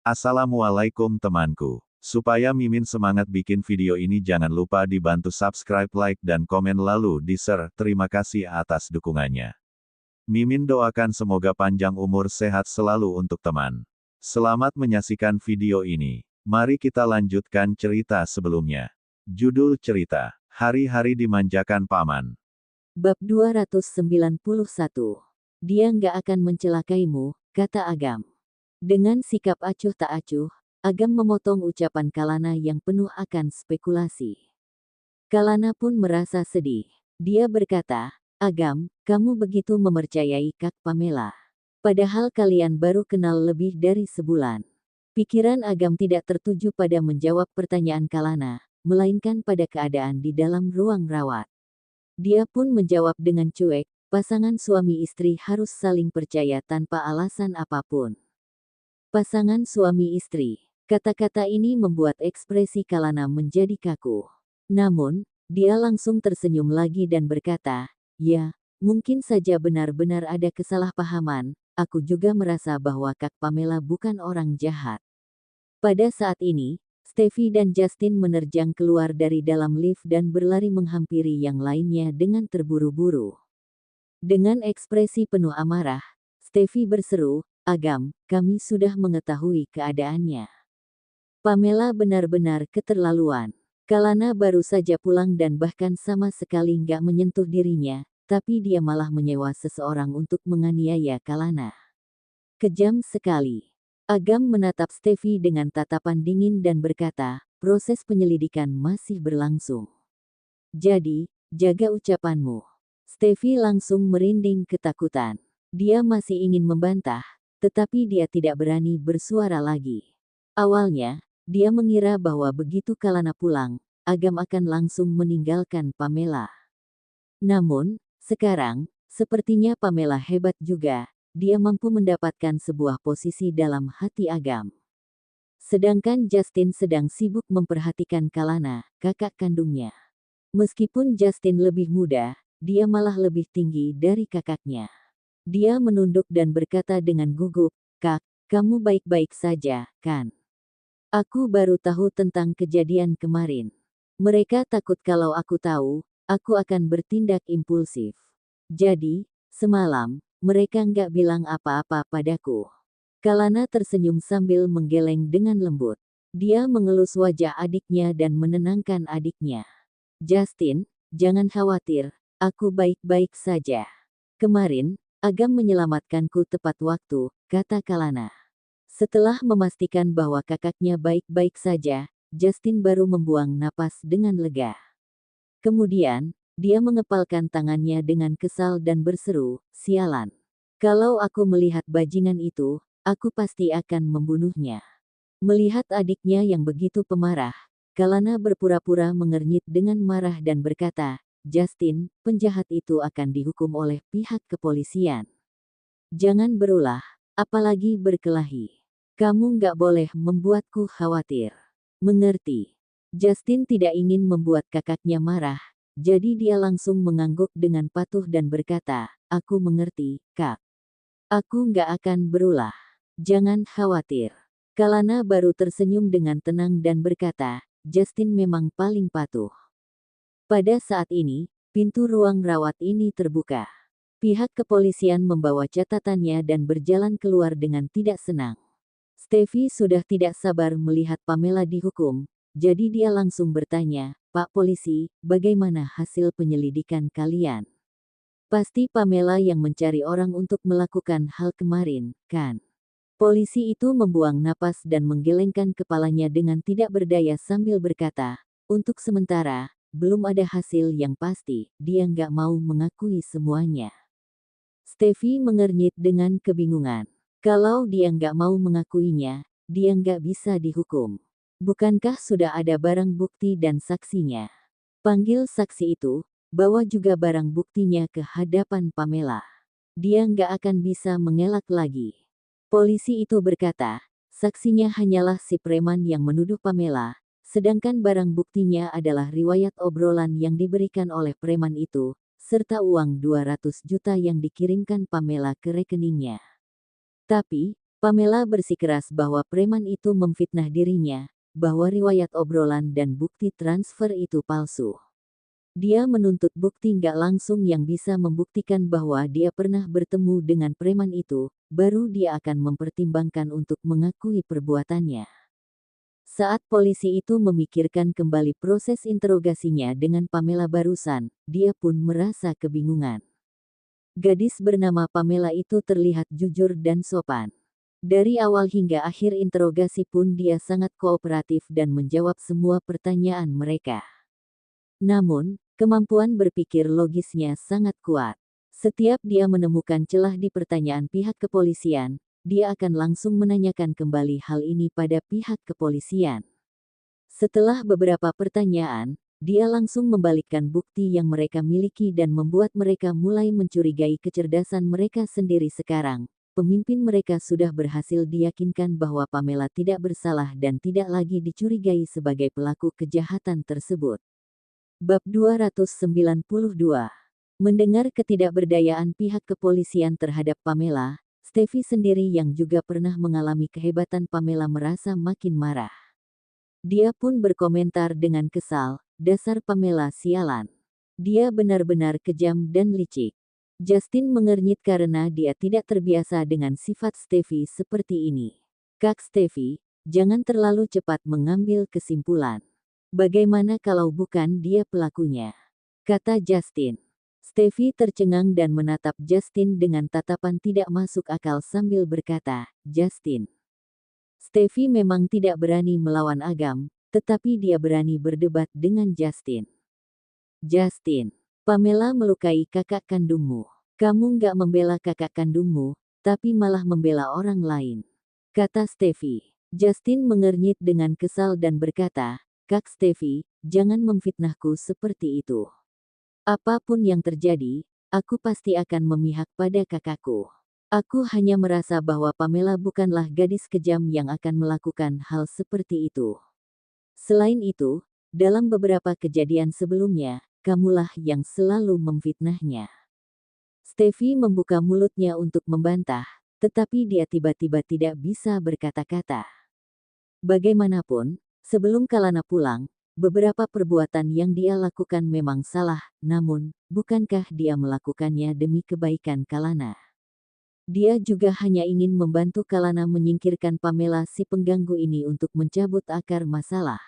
Assalamualaikum temanku. Supaya Mimin semangat bikin video ini jangan lupa dibantu subscribe, like, dan komen lalu di-share. Terima kasih atas dukungannya. Mimin doakan semoga panjang umur sehat selalu untuk teman. Selamat menyaksikan video ini. Mari kita lanjutkan cerita sebelumnya. Judul cerita, Hari-hari Dimanjakan Paman. Bab 291. Dia nggak akan mencelakaimu, kata Agam. Dengan sikap acuh tak acuh, Agam memotong ucapan Kalana yang penuh akan spekulasi. Kalana pun merasa sedih. Dia berkata, Agam, kamu begitu mempercayai Kak Pamela. Padahal kalian baru kenal lebih dari sebulan. Pikiran Agam tidak tertuju pada menjawab pertanyaan Kalana, melainkan pada keadaan di dalam ruang rawat. Dia pun menjawab dengan cuek, pasangan suami istri harus saling percaya tanpa alasan apapun. Pasangan suami istri. Kata-kata ini membuat ekspresi Kalana menjadi kaku. Namun, dia langsung tersenyum lagi dan berkata, ya, mungkin saja benar-benar ada kesalahpahaman, aku juga merasa bahwa Kak Pamela bukan orang jahat. Pada saat ini, Steffi dan Justin menerjang keluar dari dalam lift dan berlari menghampiri yang lainnya dengan terburu-buru. Dengan ekspresi penuh amarah, Steffi berseru, Agam, kami sudah mengetahui keadaannya. Pamela benar-benar keterlaluan. Kalana baru saja pulang dan bahkan sama sekali nggak menyentuh dirinya, tapi dia malah menyewa seseorang untuk menganiaya Kalana. Kejam sekali. Agam menatap Steffi dengan tatapan dingin dan berkata, proses penyelidikan masih berlangsung. Jadi, jaga ucapanmu. Steffi langsung merinding ketakutan. Dia masih ingin membantah, tetapi dia tidak berani bersuara lagi. Awalnya, dia mengira bahwa begitu Kalana pulang, Agam akan langsung meninggalkan Pamela. Namun, sekarang, sepertinya Pamela hebat juga. Dia mampu mendapatkan sebuah posisi dalam hati Agam. Sedangkan Justin sedang sibuk memperhatikan Kalana, kakak kandungnya. Meskipun Justin lebih muda, dia malah lebih tinggi dari kakaknya. Dia menunduk dan berkata dengan gugup, Kak, kamu baik-baik saja, kan? Aku baru tahu tentang kejadian kemarin. Mereka takut kalau aku tahu, aku akan bertindak impulsif. Jadi, semalam, mereka nggak bilang apa-apa padaku. Kalana tersenyum sambil menggeleng dengan lembut. Dia mengelus wajah adiknya dan menenangkan adiknya. Justin, jangan khawatir, aku baik-baik saja. Kemarin, Agam menyelamatkanku tepat waktu, kata Kalana. Setelah memastikan bahwa kakaknya baik-baik saja, Justin baru membuang napas dengan lega. Kemudian, dia mengepalkan tangannya dengan kesal dan berseru, sialan. Kalau aku melihat bajingan itu, aku pasti akan membunuhnya. Melihat adiknya yang begitu pemarah, Kalana berpura-pura mengernyit dengan marah dan berkata, Justin, penjahat itu akan dihukum oleh pihak kepolisian. Jangan berulah, apalagi berkelahi. Kamu nggak boleh membuatku khawatir. Mengerti? Justin tidak ingin membuat kakaknya marah, jadi dia langsung mengangguk dengan patuh dan berkata, aku mengerti, Kak. Aku nggak akan berulah. Jangan khawatir. Kalana baru tersenyum dengan tenang dan berkata, Justin memang paling patuh. Pada saat ini, pintu ruang rawat ini terbuka. Pihak kepolisian membawa catatannya dan berjalan keluar dengan tidak senang. Steffi sudah tidak sabar melihat Pamela dihukum, jadi dia langsung bertanya, Pak Polisi, bagaimana hasil penyelidikan kalian? Pasti Pamela yang mencari orang untuk melakukan hal kemarin, kan? Polisi itu membuang napas dan menggelengkan kepalanya dengan tidak berdaya sambil berkata, untuk sementara, belum ada hasil yang pasti, dia nggak mau mengakui semuanya. Steffi mengernyit dengan kebingungan. Kalau dia nggak mau mengakuinya, dia nggak bisa dihukum. Bukankah sudah ada barang bukti dan saksinya? Panggil saksi itu, bawa juga barang buktinya ke hadapan Pamela. Dia nggak akan bisa mengelak lagi. Polisi itu berkata, saksinya hanyalah si preman yang menuduh Pamela, sedangkan barang buktinya adalah riwayat obrolan yang diberikan oleh preman itu, serta uang 200 juta yang dikirimkan Pamela ke rekeningnya. Tapi, Pamela bersikeras bahwa preman itu memfitnah dirinya, bahwa riwayat obrolan dan bukti transfer itu palsu. Dia menuntut bukti nggak langsung yang bisa membuktikan bahwa dia pernah bertemu dengan preman itu, baru dia akan mempertimbangkan untuk mengakui perbuatannya. Saat polisi itu memikirkan kembali proses interogasinya dengan Pamela barusan, dia pun merasa kebingungan. Gadis bernama Pamela itu terlihat jujur dan sopan. Dari awal hingga akhir interogasi pun dia sangat kooperatif dan menjawab semua pertanyaan mereka. Namun, kemampuan berpikir logisnya sangat kuat. Setiap dia menemukan celah di pertanyaan pihak kepolisian, dia akan langsung menanyakan kembali hal ini pada pihak kepolisian. Setelah beberapa pertanyaan, dia langsung membalikkan bukti yang mereka miliki dan membuat mereka mulai mencurigai kecerdasan mereka sendiri sekarang. Pemimpin mereka sudah berhasil diyakinkan bahwa Pamela tidak bersalah dan tidak lagi dicurigai sebagai pelaku kejahatan tersebut. Bab 292. Mendengar ketidakberdayaan pihak kepolisian terhadap Pamela, Steffi sendiri yang juga pernah mengalami kehebatan Pamela merasa makin marah. Dia pun berkomentar dengan kesal, "Dasar Pamela sialan. Dia benar-benar kejam dan licik." Justin mengernyit karena dia tidak terbiasa dengan sifat Steffi seperti ini. "Kak Steffi, jangan terlalu cepat mengambil kesimpulan. Bagaimana kalau bukan dia pelakunya?" kata Justin. Steffi tercengang dan menatap Justin dengan tatapan tidak masuk akal sambil berkata, "Justin." Steffi memang tidak berani melawan Agam, tetapi dia berani berdebat dengan Justin. "Justin, Pamela melukai kakak kandungmu. Kamu nggak membela kakak kandungmu, tapi malah membela orang lain," kata Steffi. Justin mengernyit dengan kesal dan berkata, "Kak Steffi, jangan memfitnahku seperti itu. Apapun yang terjadi, aku pasti akan memihak pada kakakku. Aku hanya merasa bahwa Pamela bukanlah gadis kejam yang akan melakukan hal seperti itu. Selain itu, dalam beberapa kejadian sebelumnya, kamulah yang selalu memfitnahnya." Steffi membuka mulutnya untuk membantah, tetapi dia tiba-tiba tidak bisa berkata-kata. Bagaimanapun, sebelum Kalana pulang, beberapa perbuatan yang dia lakukan memang salah, namun, bukankah dia melakukannya demi kebaikan Kalana? Dia juga hanya ingin membantu Kalana menyingkirkan Pamela si pengganggu ini untuk mencabut akar masalah.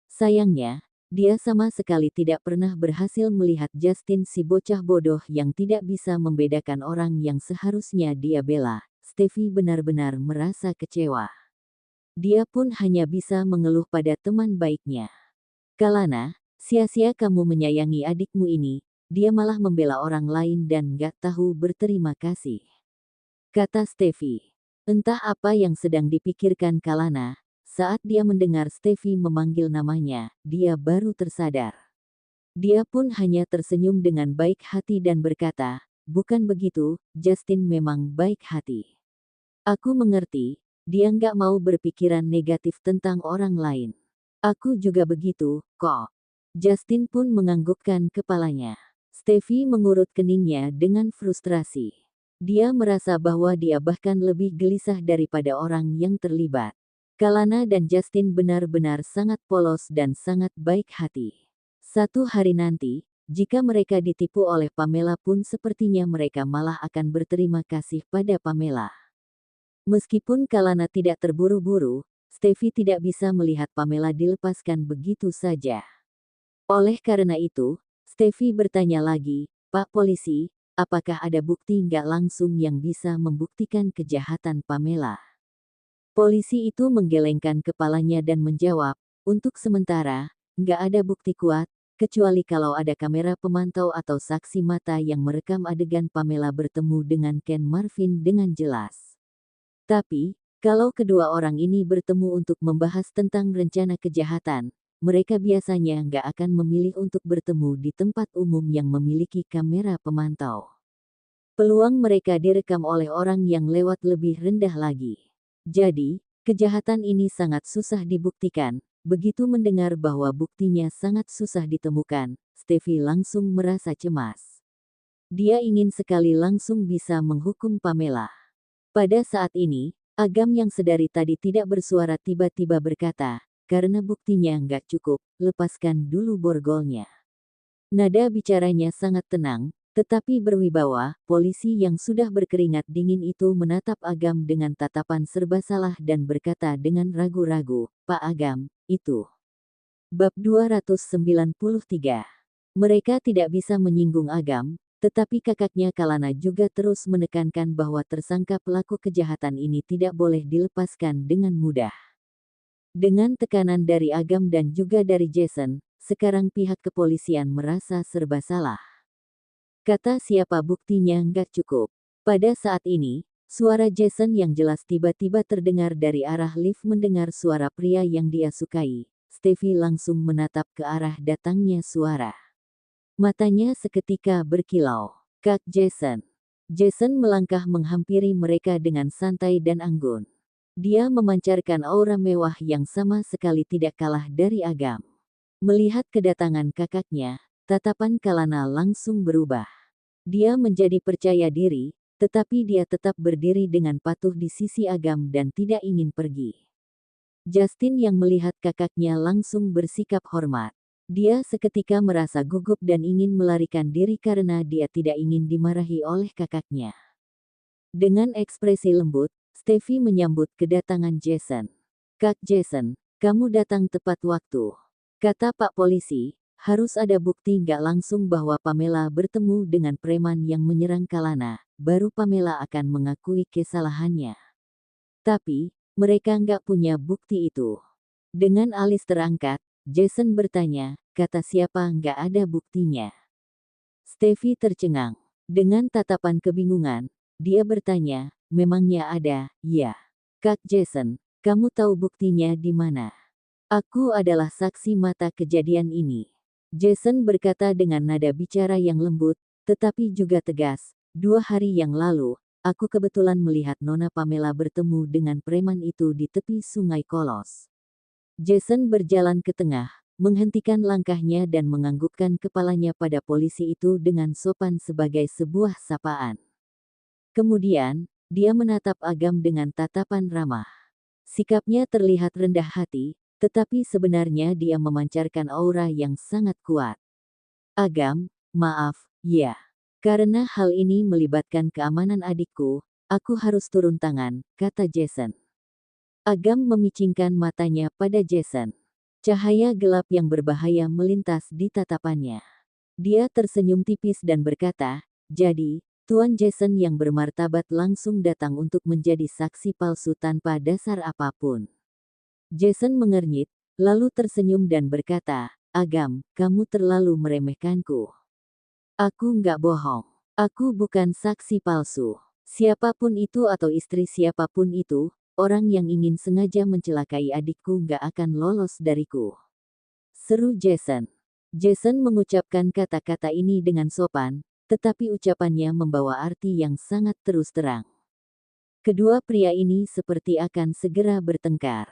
Sayangnya, dia sama sekali tidak pernah berhasil melihat Justin si bocah bodoh yang tidak bisa membedakan orang yang seharusnya dia bela. Steffi benar-benar merasa kecewa. Dia pun hanya bisa mengeluh pada teman baiknya. "Kalana, sia-sia kamu menyayangi adikmu ini, dia malah membela orang lain dan gak tahu berterima kasih," kata Steffi. Entah apa yang sedang dipikirkan Kalana. Saat dia mendengar Steffi memanggil namanya, dia baru tersadar. Dia pun hanya tersenyum dengan baik hati dan berkata, "Bukan begitu, Justin memang baik hati. Aku mengerti, dia nggak mau berpikiran negatif tentang orang lain. Aku juga begitu, kok." Justin pun menganggukkan kepalanya. Steffi mengurut keningnya dengan frustrasi. Dia merasa bahwa dia bahkan lebih gelisah daripada orang yang terlibat. Kalana dan Justin benar-benar sangat polos dan sangat baik hati. Satu hari nanti, jika mereka ditipu oleh Pamela pun sepertinya mereka malah akan berterima kasih pada Pamela. Meskipun Kalana tidak terburu-buru, Steffi tidak bisa melihat Pamela dilepaskan begitu saja. Oleh karena itu, Steffi bertanya lagi, "Pak Polisi, apakah ada bukti nggak langsung yang bisa membuktikan kejahatan Pamela?" Polisi itu menggelengkan kepalanya dan menjawab, "Untuk sementara, nggak ada bukti kuat, kecuali kalau ada kamera pemantau atau saksi mata yang merekam adegan Pamela bertemu dengan Ken Marvin dengan jelas. Tapi, kalau kedua orang ini bertemu untuk membahas tentang rencana kejahatan, mereka biasanya nggak akan memilih untuk bertemu di tempat umum yang memiliki kamera pemantau. Peluang mereka direkam oleh orang yang lewat lebih rendah lagi. Jadi, kejahatan ini sangat susah dibuktikan." Begitu mendengar bahwa buktinya sangat susah ditemukan, Steffi langsung merasa cemas. Dia ingin sekali langsung bisa menghukum Pamela. Pada saat ini, Agam yang sedari tadi tidak bersuara tiba-tiba berkata, karena buktinya nggak cukup, lepaskan dulu borgolnya. Nada bicaranya sangat tenang, tetapi berwibawa. Polisi yang sudah berkeringat dingin itu menatap Agam dengan tatapan serba salah dan berkata dengan ragu-ragu, Pak Agam, itu. Bab 293. Mereka tidak bisa menyinggung Agam, tetapi kakaknya Kalana juga terus menekankan bahwa tersangka pelaku kejahatan ini tidak boleh dilepaskan dengan mudah. Dengan tekanan dari Agam dan juga dari Jason, sekarang pihak kepolisian merasa serba salah. Kata siapa buktinya nggak cukup. Pada saat ini, suara Jason yang jelas tiba-tiba terdengar dari arah lift. Mendengar suara pria yang dia sukai, Stevie langsung menatap ke arah datangnya suara. Matanya seketika berkilau. Kak Jason. Jason melangkah menghampiri mereka dengan santai dan anggun. Dia memancarkan aura mewah yang sama sekali tidak kalah dari Agam. Melihat kedatangan kakaknya, tatapan Kalana langsung berubah. Dia menjadi percaya diri, tetapi dia tetap berdiri dengan patuh di sisi Agam dan tidak ingin pergi. Justin yang melihat kakaknya langsung bersikap hormat. Dia seketika merasa gugup dan ingin melarikan diri karena dia tidak ingin dimarahi oleh kakaknya. Dengan ekspresi lembut, Stevie menyambut kedatangan Jason. Kak Jason, kamu datang tepat waktu. Kata Pak Polisi, harus ada bukti nggak langsung bahwa Pamela bertemu dengan preman yang menyerang Kalana, baru Pamela akan mengakui kesalahannya. Tapi, mereka nggak punya bukti itu. Dengan alis terangkat, Jason bertanya, kata siapa nggak ada buktinya? Stevie tercengang. Dengan tatapan kebingungan, dia bertanya, memangnya ada, ya. Kak Jason, kamu tahu buktinya di mana? Aku adalah saksi mata kejadian ini. Jason berkata dengan nada bicara yang lembut, tetapi juga tegas. 2 hari yang lalu, aku kebetulan melihat Nona Pamela bertemu dengan preman itu di tepi Sungai Kolos. Jason berjalan ke tengah, menghentikan langkahnya dan menganggukkan kepalanya pada polisi itu dengan sopan sebagai sebuah sapaan. Kemudian, dia menatap Agam dengan tatapan ramah. Sikapnya terlihat rendah hati, tetapi sebenarnya dia memancarkan aura yang sangat kuat. Agam, maaf, ya. Karena hal ini melibatkan keamanan adikku, aku harus turun tangan, kata Jason. Agam memicingkan matanya pada Jason. Cahaya gelap yang berbahaya melintas di tatapannya. Dia tersenyum tipis dan berkata, jadi, Tuan Jason yang bermartabat langsung datang untuk menjadi saksi palsu tanpa dasar apapun. Jason mengernyit, lalu tersenyum dan berkata, Agam, kamu terlalu meremehkanku. Aku nggak bohong. Aku bukan saksi palsu. Siapapun itu atau istri siapapun itu, orang yang ingin sengaja mencelakai adikku nggak akan lolos dariku. Seru Jason. Jason mengucapkan kata-kata ini dengan sopan, tetapi ucapannya membawa arti yang sangat terus terang. Kedua pria ini seperti akan segera bertengkar.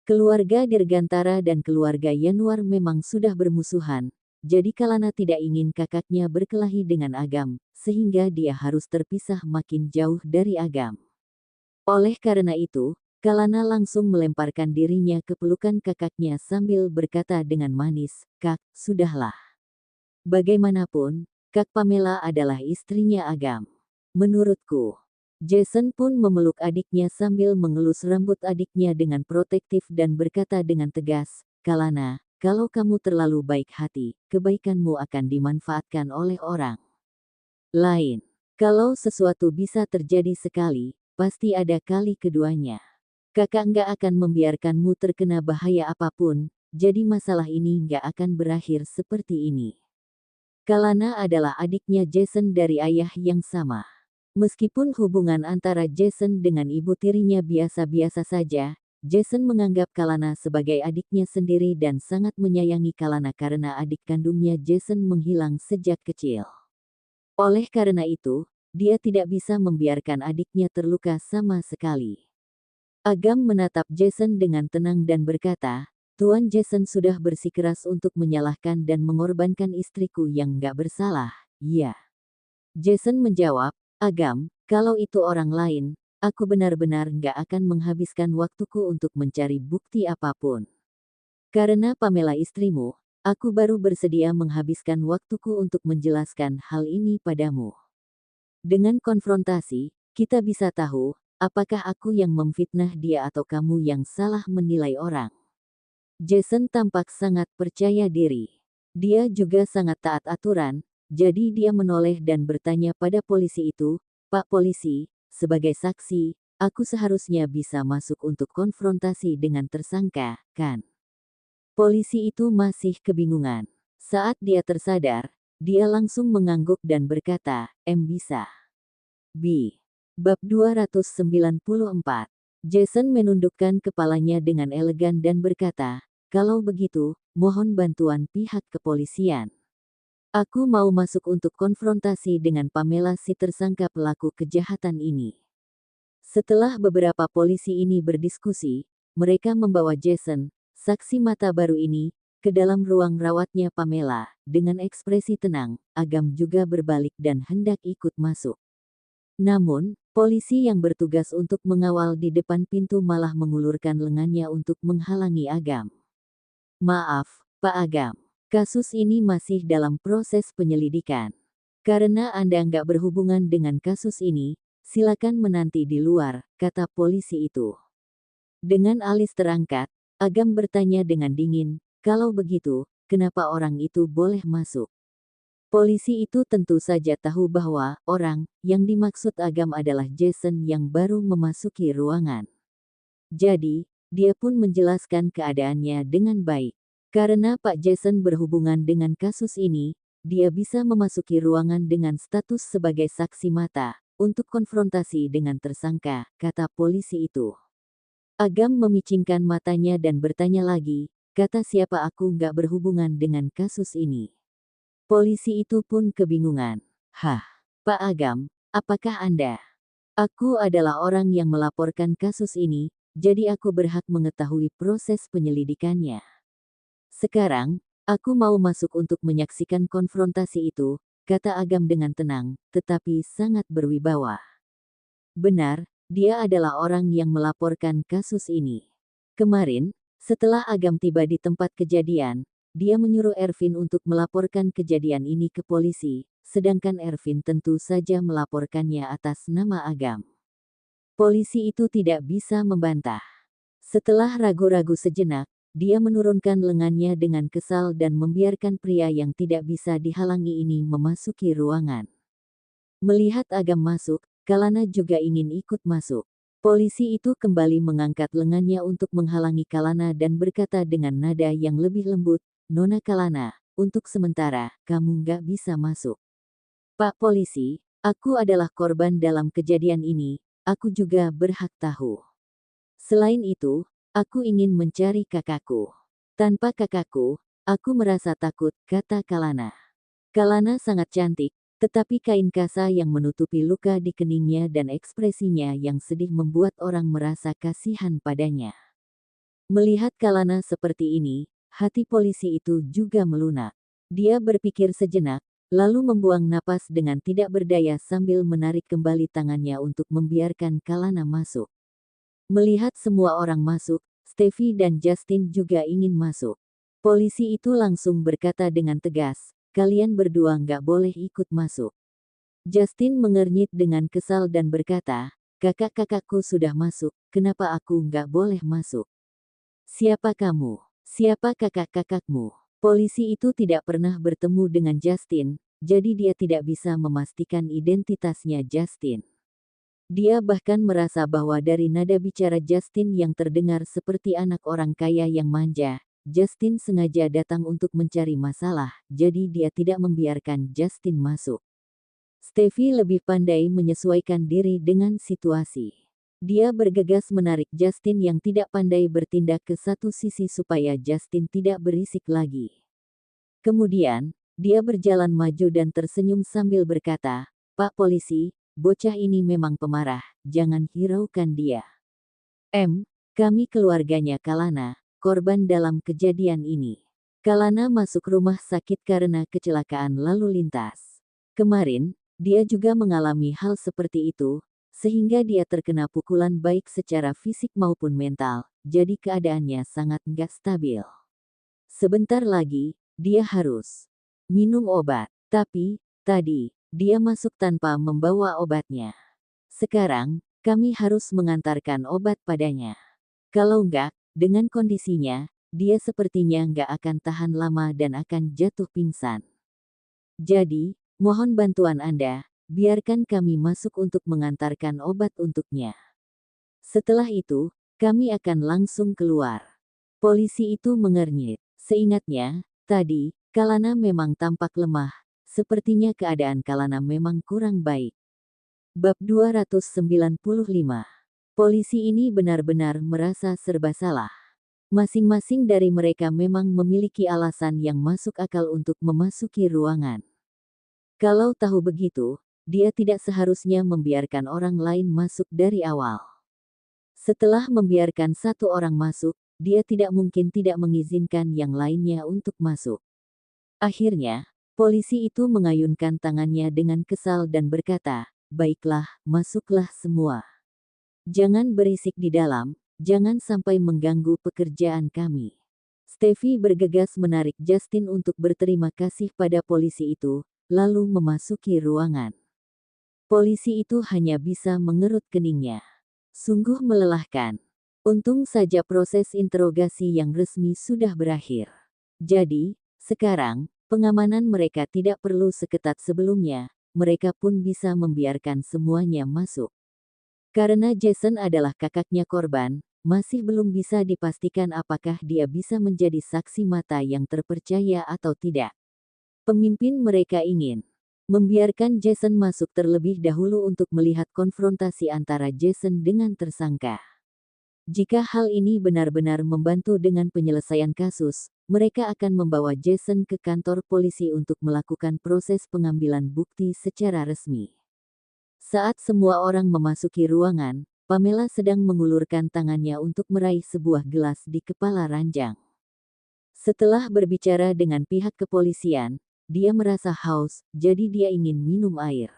Keluarga Dirgantara dan keluarga Yanuar memang sudah bermusuhan, jadi Kalana tidak ingin kakaknya berkelahi dengan Agam, sehingga dia harus terpisah makin jauh dari Agam. Oleh karena itu, Kalana langsung melemparkan dirinya ke pelukan kakaknya sambil berkata dengan manis, Kak, sudahlah. Bagaimanapun, Kak Pamela adalah istrinya Agam. Menurutku. Jason pun memeluk adiknya sambil mengelus rambut adiknya dengan protektif dan berkata dengan tegas, Kalana, kalau kamu terlalu baik hati, kebaikanmu akan dimanfaatkan oleh orang lain. Kalau sesuatu bisa terjadi sekali, pasti ada kali keduanya. Kakak nggak akan membiarkanmu terkena bahaya apapun, jadi masalah ini nggak akan berakhir seperti ini. Kalana adalah adiknya Jason dari ayah yang sama. Meskipun hubungan antara Jason dengan ibu tirinya biasa-biasa saja, Jason menganggap Kalana sebagai adiknya sendiri dan sangat menyayangi Kalana karena adik kandungnya Jason menghilang sejak kecil. Oleh karena itu, dia tidak bisa membiarkan adiknya terluka sama sekali. Agam menatap Jason dengan tenang dan berkata, Tuan Jason sudah bersikeras untuk menyalahkan dan mengorbankan istriku yang gak bersalah, ya. Jason menjawab, Agam, kalau itu orang lain, aku benar-benar nggak akan menghabiskan waktuku untuk mencari bukti apapun. Karena Pamela istrimu, aku baru bersedia menghabiskan waktuku untuk menjelaskan hal ini padamu. Dengan konfrontasi, kita bisa tahu, apakah aku yang memfitnah dia atau kamu yang salah menilai orang. Jason tampak sangat percaya diri. Dia juga sangat taat aturan, jadi dia menoleh dan bertanya pada polisi itu, "Pak Polisi, sebagai saksi, aku seharusnya bisa masuk untuk konfrontasi dengan tersangka, kan?" Polisi itu masih kebingungan. Saat dia tersadar, dia langsung mengangguk dan berkata, Bisa." B. Bab 294. Jason menundukkan kepalanya dengan elegan dan berkata, "Kalau begitu, mohon bantuan pihak kepolisian. Aku mau masuk untuk konfrontasi dengan Pamela si tersangka pelaku kejahatan ini." Setelah beberapa polisi ini berdiskusi, mereka membawa Jason, saksi mata baru ini, ke dalam ruang rawatnya Pamela. Dengan ekspresi tenang, Agam juga berbalik dan hendak ikut masuk. Namun, polisi yang bertugas untuk mengawal di depan pintu malah mengulurkan lengannya untuk menghalangi Agam. "Maaf, Pak Agam. Kasus ini masih dalam proses penyelidikan. Karena Anda nggak berhubungan dengan kasus ini, silakan menanti di luar," kata polisi itu. Dengan alis terangkat, Agam bertanya dengan dingin, "Kalau begitu, kenapa orang itu boleh masuk?" Polisi itu tentu saja tahu bahwa orang yang dimaksud Agam adalah Jason yang baru memasuki ruangan. Jadi, dia pun menjelaskan keadaannya dengan baik. Karena Pak Jason berhubungan dengan kasus ini, dia bisa memasuki ruangan dengan status sebagai saksi mata untuk konfrontasi dengan tersangka, kata polisi itu. Agam memicingkan matanya dan bertanya lagi, "Kata siapa aku nggak berhubungan dengan kasus ini?" Polisi itu pun kebingungan. "Hah, Pak Agam, apakah Anda?" "Aku adalah orang yang melaporkan kasus ini, jadi aku berhak mengetahui proses penyelidikannya. Sekarang, aku mau masuk untuk menyaksikan konfrontasi itu," kata Agam dengan tenang, tetapi sangat berwibawa. Benar, dia adalah orang yang melaporkan kasus ini. Kemarin, setelah Agam tiba di tempat kejadian, dia menyuruh Ervin untuk melaporkan kejadian ini ke polisi, sedangkan Ervin tentu saja melaporkannya atas nama Agam. Polisi itu tidak bisa membantah. Setelah ragu-ragu sejenak, dia menurunkan lengannya dengan kesal dan membiarkan pria yang tidak bisa dihalangi ini memasuki ruangan. Melihat Agam masuk, Kalana juga ingin ikut masuk. Polisi itu kembali mengangkat lengannya untuk menghalangi Kalana dan berkata dengan nada yang lebih lembut, "Nona Kalana, untuk sementara, kamu nggak bisa masuk." "Pak Polisi, aku adalah korban dalam kejadian ini, aku juga berhak tahu. Selain itu, aku ingin mencari kakakku. Tanpa kakakku, aku merasa takut," kata Kalana. Kalana sangat cantik, tetapi kain kasa yang menutupi luka di keningnya dan ekspresinya yang sedih membuat orang merasa kasihan padanya. Melihat Kalana seperti ini, hati polisi itu juga melunak. Dia berpikir sejenak, lalu membuang napas dengan tidak berdaya sambil menarik kembali tangannya untuk membiarkan Kalana masuk. Melihat semua orang masuk, Steffi dan Justin juga ingin masuk. Polisi itu langsung berkata dengan tegas, "Kalian berdua nggak boleh ikut masuk." Justin mengernyit dengan kesal dan berkata, "Kakak-kakakku sudah masuk, kenapa aku nggak boleh masuk?" "Siapa kamu? Siapa kakak-kakakmu?" Polisi itu tidak pernah bertemu dengan Justin, jadi dia tidak bisa memastikan identitasnya Justin. Dia bahkan merasa bahwa dari nada bicara Justin yang terdengar seperti anak orang kaya yang manja, Justin sengaja datang untuk mencari masalah, jadi dia tidak membiarkan Justin masuk. Steffi lebih pandai menyesuaikan diri dengan situasi. Dia bergegas menarik Justin yang tidak pandai bertindak ke satu sisi supaya Justin tidak berisik lagi. Kemudian, dia berjalan maju dan tersenyum sambil berkata, "Pak Polisi, bocah ini memang pemarah, jangan hiraukan dia. Kami keluarganya Kalana, korban dalam kejadian ini." Kalana masuk rumah sakit karena kecelakaan lalu lintas. Kemarin, dia juga mengalami hal seperti itu, sehingga dia terkena pukulan baik secara fisik maupun mental, jadi keadaannya sangat nggak stabil. Sebentar lagi, dia harus minum obat. Tapi, tadi, dia masuk tanpa membawa obatnya. Sekarang, kami harus mengantarkan obat padanya. Kalau enggak, dengan kondisinya, dia sepertinya nggak akan tahan lama dan akan jatuh pingsan. Jadi, mohon bantuan Anda, biarkan kami masuk untuk mengantarkan obat untuknya. Setelah itu, kami akan langsung keluar. Polisi itu mengernyit. Seingatnya, tadi, Kalana memang tampak lemah. Sepertinya keadaan Kalana memang kurang baik. Bab 295. Polisi ini benar-benar merasa serba salah. Masing-masing dari mereka memang memiliki alasan yang masuk akal untuk memasuki ruangan. Kalau tahu begitu, dia tidak seharusnya membiarkan orang lain masuk dari awal. Setelah membiarkan satu orang masuk, dia tidak mungkin tidak mengizinkan yang lainnya untuk masuk. Akhirnya, polisi itu mengayunkan tangannya dengan kesal dan berkata, "Baiklah, masuklah semua. Jangan berisik di dalam, jangan sampai mengganggu pekerjaan kami." Steffi bergegas menarik Justin untuk berterima kasih pada polisi itu, lalu memasuki ruangan. Polisi itu hanya bisa mengerut keningnya. Sungguh melelahkan. Untung saja proses interogasi yang resmi sudah berakhir. Jadi, sekarang, pengamanan mereka tidak perlu seketat sebelumnya, mereka pun bisa membiarkan semuanya masuk. Karena Jason adalah kakaknya korban, masih belum bisa dipastikan apakah dia bisa menjadi saksi mata yang terpercaya atau tidak. Pemimpin mereka ingin membiarkan Jason masuk terlebih dahulu untuk melihat konfrontasi antara Jason dengan tersangka. Jika hal ini benar-benar membantu dengan penyelesaian kasus, mereka akan membawa Jason ke kantor polisi untuk melakukan proses pengambilan bukti secara resmi. Saat semua orang memasuki ruangan, Pamela sedang mengulurkan tangannya untuk meraih sebuah gelas di kepala ranjang. Setelah berbicara dengan pihak kepolisian, dia merasa haus, jadi dia ingin minum air.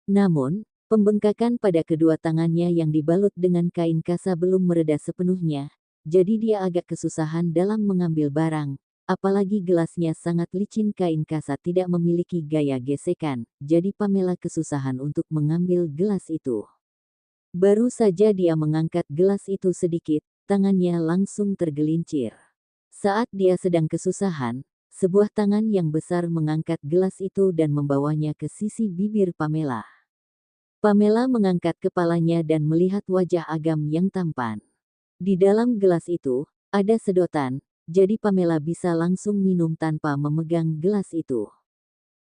Namun, pembengkakan pada kedua tangannya yang dibalut dengan kain kasa belum mereda sepenuhnya, jadi dia agak kesusahan dalam mengambil barang. Apalagi gelasnya sangat licin, kain kasa tidak memiliki gaya gesekan, jadi Pamela kesusahan untuk mengambil gelas itu. Baru saja dia mengangkat gelas itu sedikit, tangannya langsung tergelincir. Saat dia sedang kesusahan, sebuah tangan yang besar mengangkat gelas itu dan membawanya ke sisi bibir Pamela. Pamela mengangkat kepalanya dan melihat wajah Agam yang tampan. Di dalam gelas itu, ada sedotan, jadi Pamela bisa langsung minum tanpa memegang gelas itu.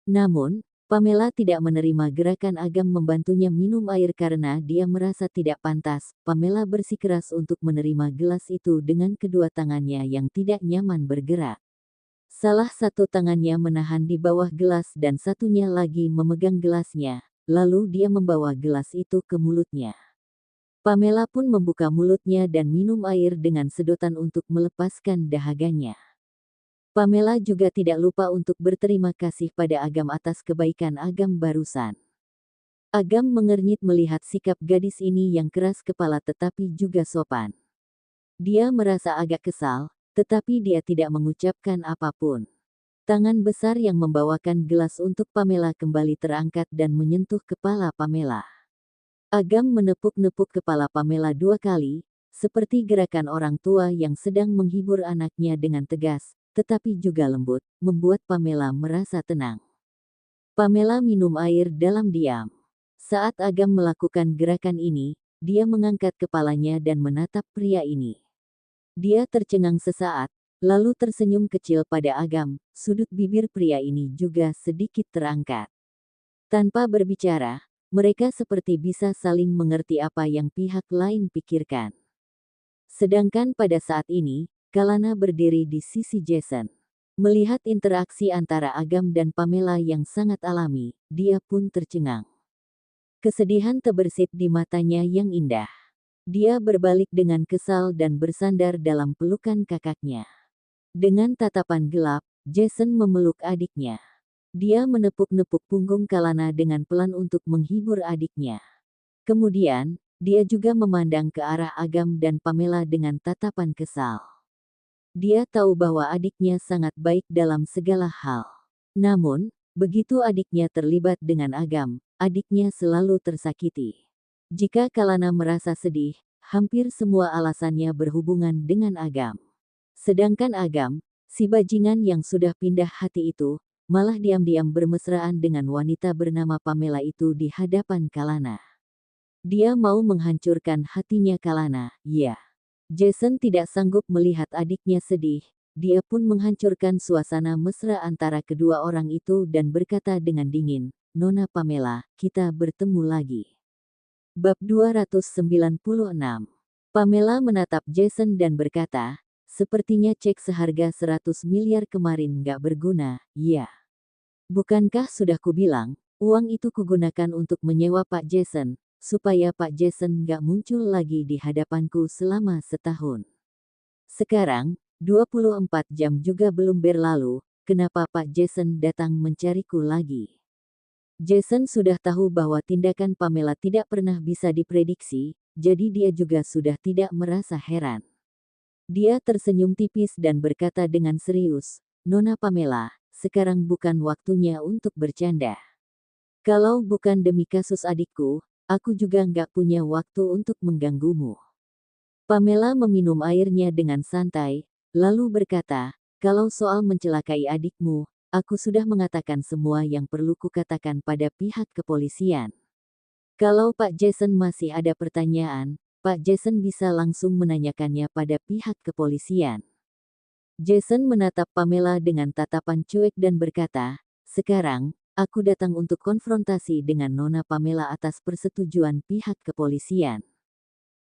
Namun, Pamela tidak menerima gerakan Agam membantunya minum air karena dia merasa tidak pantas. Pamela bersikeras untuk menerima gelas itu dengan kedua tangannya yang tidak nyaman bergerak. Salah satu tangannya menahan di bawah gelas dan satunya lagi memegang gelasnya, lalu dia membawa gelas itu ke mulutnya. Pamela pun membuka mulutnya dan minum air dengan sedotan untuk melepaskan dahaganya. Pamela juga tidak lupa untuk berterima kasih pada Agam atas kebaikan Agam barusan. Agam mengernyit melihat sikap gadis ini yang keras kepala tetapi juga sopan. Dia merasa agak kesal, tetapi dia tidak mengucapkan apapun. Tangan besar yang membawakan gelas untuk Pamela kembali terangkat dan menyentuh kepala Pamela. Agam menepuk-nepuk kepala Pamela 2 kali, seperti gerakan orang tua yang sedang menghibur anaknya dengan tegas, tetapi juga lembut, membuat Pamela merasa tenang. Pamela minum air dalam diam. Saat Agam melakukan gerakan ini, dia mengangkat kepalanya dan menatap pria ini. Dia tercengang sesaat, lalu tersenyum kecil pada Agam. Sudut bibir pria ini juga sedikit terangkat. Tanpa berbicara, mereka seperti bisa saling mengerti apa yang pihak lain pikirkan. Sedangkan pada saat ini, Kalana berdiri di sisi Jason. Melihat interaksi antara Agam dan Pamela yang sangat alami, dia pun tercengang. Kesedihan terbersit di matanya yang indah. Dia berbalik dengan kesal dan bersandar dalam pelukan kakaknya. Dengan tatapan gelap, Jason memeluk adiknya. Dia menepuk-nepuk punggung Kalana dengan pelan untuk menghibur adiknya. Kemudian, dia juga memandang ke arah Agam dan Pamela dengan tatapan kesal. Dia tahu bahwa adiknya sangat baik dalam segala hal. Namun, begitu adiknya terlibat dengan Agam, adiknya selalu tersakiti. Jika Kalana merasa sedih, hampir semua alasannya berhubungan dengan Agam. Sedangkan Agam, si bajingan yang sudah pindah hati itu, malah diam-diam bermesraan dengan wanita bernama Pamela itu di hadapan Kalana. Dia mau menghancurkan hatinya Kalana, ya. Jason tidak sanggup melihat adiknya sedih, dia pun menghancurkan suasana mesra antara kedua orang itu dan berkata dengan dingin, "Nona Pamela, kita bertemu lagi." Bab 296. Pamela menatap Jason dan berkata, "Sepertinya cek seharga 100 miliar kemarin nggak berguna, ya. Bukankah sudah kubilang, uang itu kugunakan untuk menyewa Pak Jason, supaya Pak Jason nggak muncul lagi di hadapanku selama setahun. Sekarang, 24 jam juga belum berlalu, kenapa Pak Jason datang mencariku lagi?" Jason sudah tahu bahwa tindakan Pamela tidak pernah bisa diprediksi, jadi dia juga sudah tidak merasa heran. Dia tersenyum tipis dan berkata dengan serius, "Nona Pamela, sekarang bukan waktunya untuk bercanda. Kalau bukan demi kasus adikku, aku juga nggak punya waktu untuk mengganggumu." Pamela meminum airnya dengan santai, lalu berkata, "Kalau soal mencelakai adikmu, aku sudah mengatakan semua yang perlu kukatakan pada pihak kepolisian. Kalau Pak Jason masih ada pertanyaan, Pak Jason bisa langsung menanyakannya pada pihak kepolisian." Jason menatap Pamela dengan tatapan cuek dan berkata, "Sekarang, aku datang untuk konfrontasi dengan Nona Pamela atas persetujuan pihak kepolisian."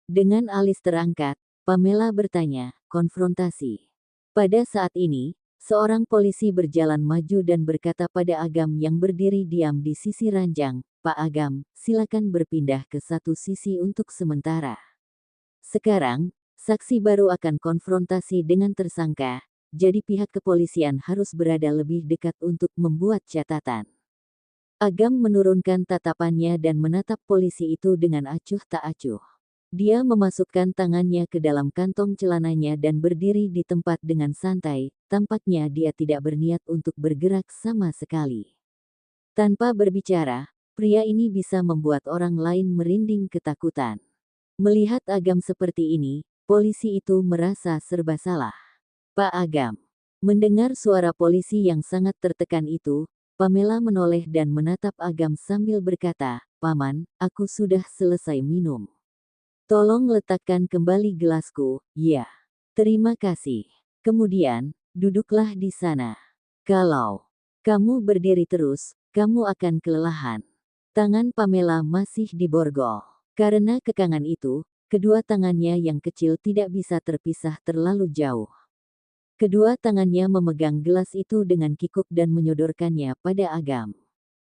Dengan alis terangkat, Pamela bertanya, "Konfrontasi?" Pada saat ini, seorang polisi berjalan maju dan berkata pada Agam yang berdiri diam di sisi ranjang, "Pak Agam, silakan berpindah ke satu sisi untuk sementara. Sekarang, saksi baru akan konfrontasi dengan tersangka, jadi pihak kepolisian harus berada lebih dekat untuk membuat catatan." Agam menurunkan tatapannya dan menatap polisi itu dengan acuh tak acuh. Dia memasukkan tangannya ke dalam kantong celananya dan berdiri di tempat dengan santai, tampaknya dia tidak berniat untuk bergerak sama sekali. Tanpa berbicara, pria ini bisa membuat orang lain merinding ketakutan. Melihat Agam seperti ini, polisi itu merasa serba salah. "Pak Agam." Mendengar suara polisi yang sangat tertekan itu, Pamela menoleh dan menatap Agam sambil berkata, "Paman, aku sudah selesai minum. Tolong letakkan kembali gelasku." "Ya. Terima kasih." "Kemudian, duduklah di sana. Kalau kamu berdiri terus, kamu akan kelelahan." Tangan Pamela masih diborgol. Karena kekangan itu, kedua tangannya yang kecil tidak bisa terpisah terlalu jauh. Kedua tangannya memegang gelas itu dengan kikuk dan menyodorkannya pada Agam.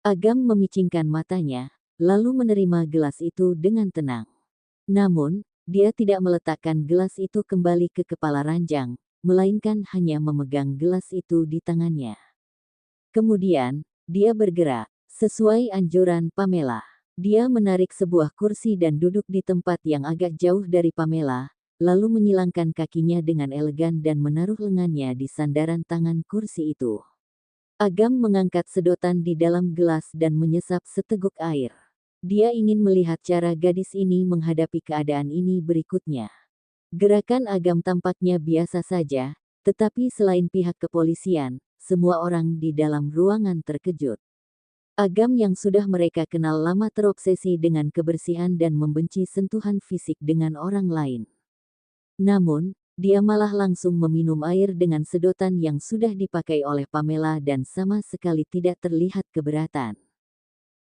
Agam memicingkan matanya, lalu menerima gelas itu dengan tenang. Namun, dia tidak meletakkan gelas itu kembali ke kepala ranjang, melainkan hanya memegang gelas itu di tangannya. Kemudian, dia bergerak, sesuai anjuran Pamela. Dia menarik sebuah kursi dan duduk di tempat yang agak jauh dari Pamela, lalu menyilangkan kakinya dengan elegan dan menaruh lengannya di sandaran tangan kursi itu. Agam mengangkat sedotan di dalam gelas dan menyesap seteguk air. Dia ingin melihat cara gadis ini menghadapi keadaan ini berikutnya. Gerakan Agam tampaknya biasa saja, tetapi selain pihak kepolisian, semua orang di dalam ruangan terkejut. Agam yang sudah mereka kenal lama terobsesi dengan kebersihan dan membenci sentuhan fisik dengan orang lain. Namun, dia malah langsung meminum air dengan sedotan yang sudah dipakai oleh Pamela dan sama sekali tidak terlihat keberatan.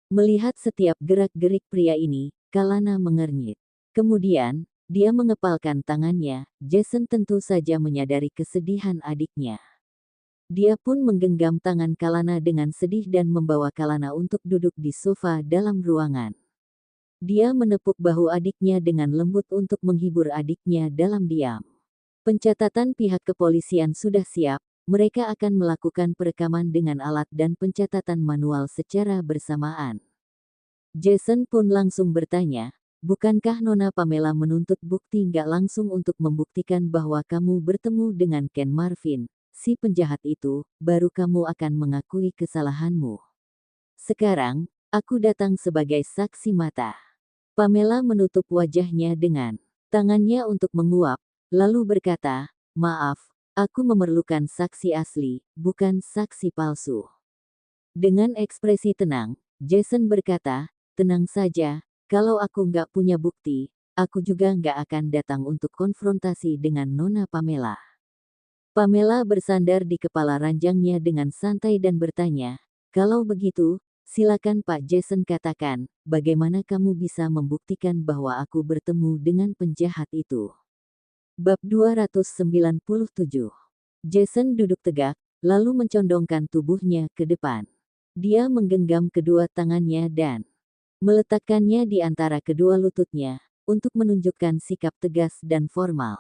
Melihat setiap gerak-gerik pria ini, Kalana mengernyit. Kemudian, dia mengepalkan tangannya. Jason tentu saja menyadari kesedihan adiknya. Dia pun menggenggam tangan Kalana dengan sedih dan membawa Kalana untuk duduk di sofa dalam ruangan. Dia menepuk bahu adiknya dengan lembut untuk menghibur adiknya dalam diam. Pencatatan pihak kepolisian sudah siap, mereka akan melakukan perekaman dengan alat dan pencatatan manual secara bersamaan. Jason pun langsung bertanya, bukankah Nona Pamela menuntut bukti nggak langsung untuk membuktikan bahwa kamu bertemu dengan Ken Marvin, si penjahat itu, baru kamu akan mengakui kesalahanmu. Sekarang, aku datang sebagai saksi mata. Pamela menutup wajahnya dengan tangannya untuk menguap, lalu berkata, "Maaf, aku memerlukan saksi asli, bukan saksi palsu." Dengan ekspresi tenang, Jason berkata, "Tenang saja, kalau aku nggak punya bukti, aku juga nggak akan datang untuk konfrontasi dengan Nona Pamela." Pamela bersandar di kepala ranjangnya dengan santai dan bertanya, "Kalau begitu, silakan Pak Jason katakan, bagaimana kamu bisa membuktikan bahwa aku bertemu dengan penjahat itu?" Bab 297. Jason duduk tegak, lalu mencondongkan tubuhnya ke depan. Dia menggenggam kedua tangannya dan meletakkannya di antara kedua lututnya, untuk menunjukkan sikap tegas dan formal.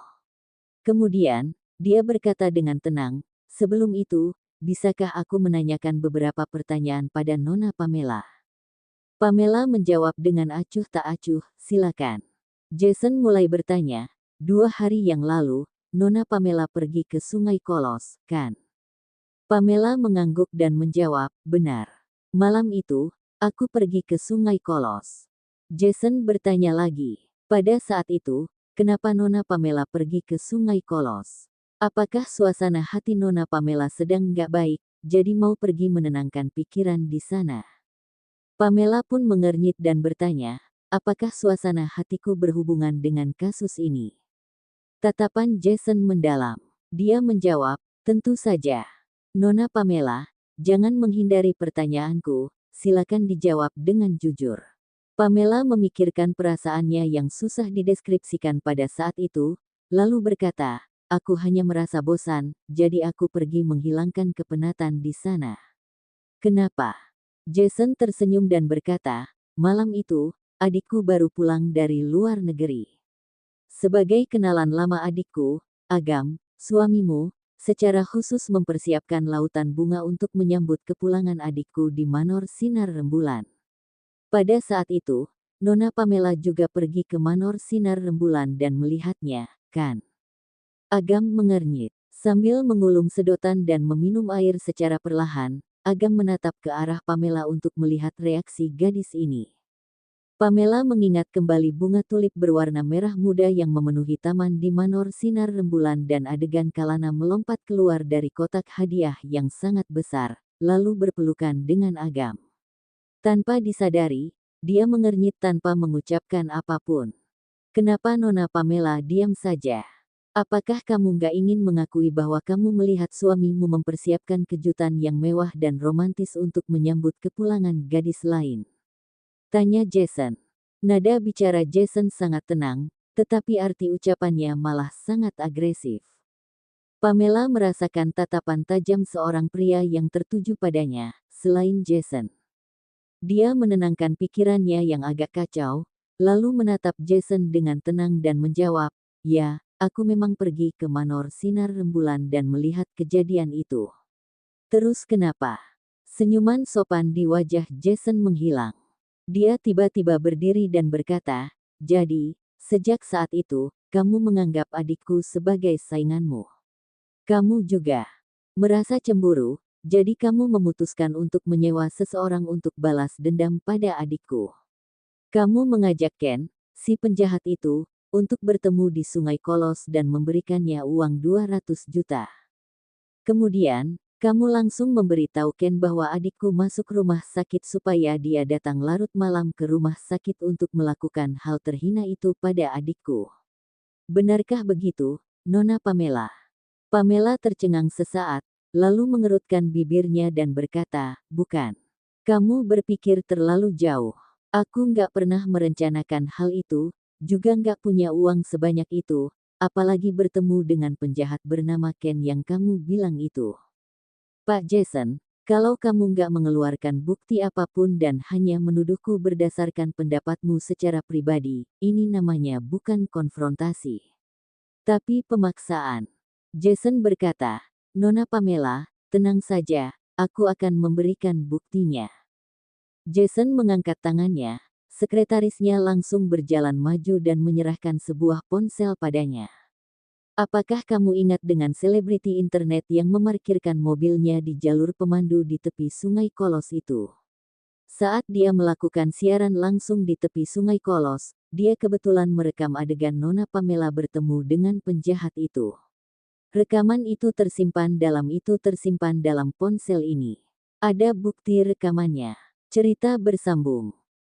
Kemudian, dia berkata dengan tenang, "Sebelum itu, bisakah aku menanyakan beberapa pertanyaan pada Nona Pamela?" Pamela menjawab dengan acuh tak acuh, "Silakan." Jason mulai bertanya, "2 hari yang lalu, Nona Pamela pergi ke Sungai Kolos, kan?" Pamela mengangguk dan menjawab, "Benar. Malam itu, aku pergi ke Sungai Kolos." Jason bertanya lagi, "Pada saat itu, kenapa Nona Pamela pergi ke Sungai Kolos? Apakah suasana hati Nona Pamela sedang nggak baik, jadi mau pergi menenangkan pikiran di sana?" Pamela pun mengernyit dan bertanya, "Apakah suasana hatiku berhubungan dengan kasus ini?" Tatapan Jason mendalam. Dia menjawab, "Tentu saja. Nona Pamela, jangan menghindari pertanyaanku, silakan dijawab dengan jujur." Pamela memikirkan perasaannya yang susah dideskripsikan pada saat itu, lalu berkata, "Aku hanya merasa bosan, jadi aku pergi menghilangkan kepenatan di sana." "Kenapa?" Jason tersenyum dan berkata, "Malam itu, adikku baru pulang dari luar negeri. Sebagai kenalan lama adikku, Agam, suamimu, secara khusus mempersiapkan lautan bunga untuk menyambut kepulangan adikku di Manor Sinar Rembulan." Pada saat itu, Nona Pamela juga pergi ke Manor Sinar Rembulan dan melihatnya, kan? Agam mengernyit. Sambil mengulung sedotan dan meminum air secara perlahan, Agam menatap ke arah Pamela untuk melihat reaksi gadis ini. Pamela mengingat kembali bunga tulip berwarna merah muda yang memenuhi taman di Manor Sinar Rembulan dan adegan Kalana melompat keluar dari kotak hadiah yang sangat besar, lalu berpelukan dengan Agam. Tanpa disadari, dia mengernyit tanpa mengucapkan apapun. "Kenapa Nona Pamela diam saja? Apakah kamu nggak ingin mengakui bahwa kamu melihat suamimu mempersiapkan kejutan yang mewah dan romantis untuk menyambut kepulangan gadis lain?" tanya Jason. Nada bicara Jason sangat tenang, tetapi arti ucapannya malah sangat agresif. Pamela merasakan tatapan tajam seorang pria yang tertuju padanya, selain Jason. Dia menenangkan pikirannya yang agak kacau, lalu menatap Jason dengan tenang dan menjawab, "Ya, aku memang pergi ke Manor Sinar Rembulan dan melihat kejadian itu." "Terus kenapa?" Senyuman sopan di wajah Jason menghilang. Dia tiba-tiba berdiri dan berkata, "Jadi, sejak saat itu, kamu menganggap adikku sebagai sainganmu. Kamu juga merasa cemburu, jadi kamu memutuskan untuk menyewa seseorang untuk balas dendam pada adikku. Kamu mengajak Ken, si penjahat itu, untuk bertemu di Sungai Kolos dan memberikannya uang 200 juta. Kemudian, kamu langsung memberitahu Ken bahwa adikku masuk rumah sakit supaya dia datang larut malam ke rumah sakit untuk melakukan hal terhina itu pada adikku. Benarkah begitu, Nona Pamela?" Pamela tercengang sesaat, lalu mengerutkan bibirnya dan berkata, "Bukan. Kamu berpikir terlalu jauh. Aku nggak pernah merencanakan hal itu, juga nggak punya uang sebanyak itu, apalagi bertemu dengan penjahat bernama Ken yang kamu bilang itu." "Pak Jason, kalau kamu nggak mengeluarkan bukti apapun dan hanya menuduhku berdasarkan pendapatmu secara pribadi, ini namanya bukan konfrontasi, tapi pemaksaan." Jason berkata, "Nona Pamela, tenang saja, aku akan memberikan buktinya." Jason mengangkat tangannya, Sekretarisnya langsung berjalan maju dan menyerahkan sebuah ponsel padanya. Apakah kamu ingat dengan selebriti internet yang memarkirkan mobilnya di jalur pemandu di tepi Sungai Kolos itu? Saat dia melakukan siaran langsung di tepi Sungai Kolos, dia kebetulan merekam adegan Nona Pamela bertemu dengan penjahat itu. Rekaman itu tersimpan dalam ponsel ini. Ada bukti rekamannya. Cerita bersambung.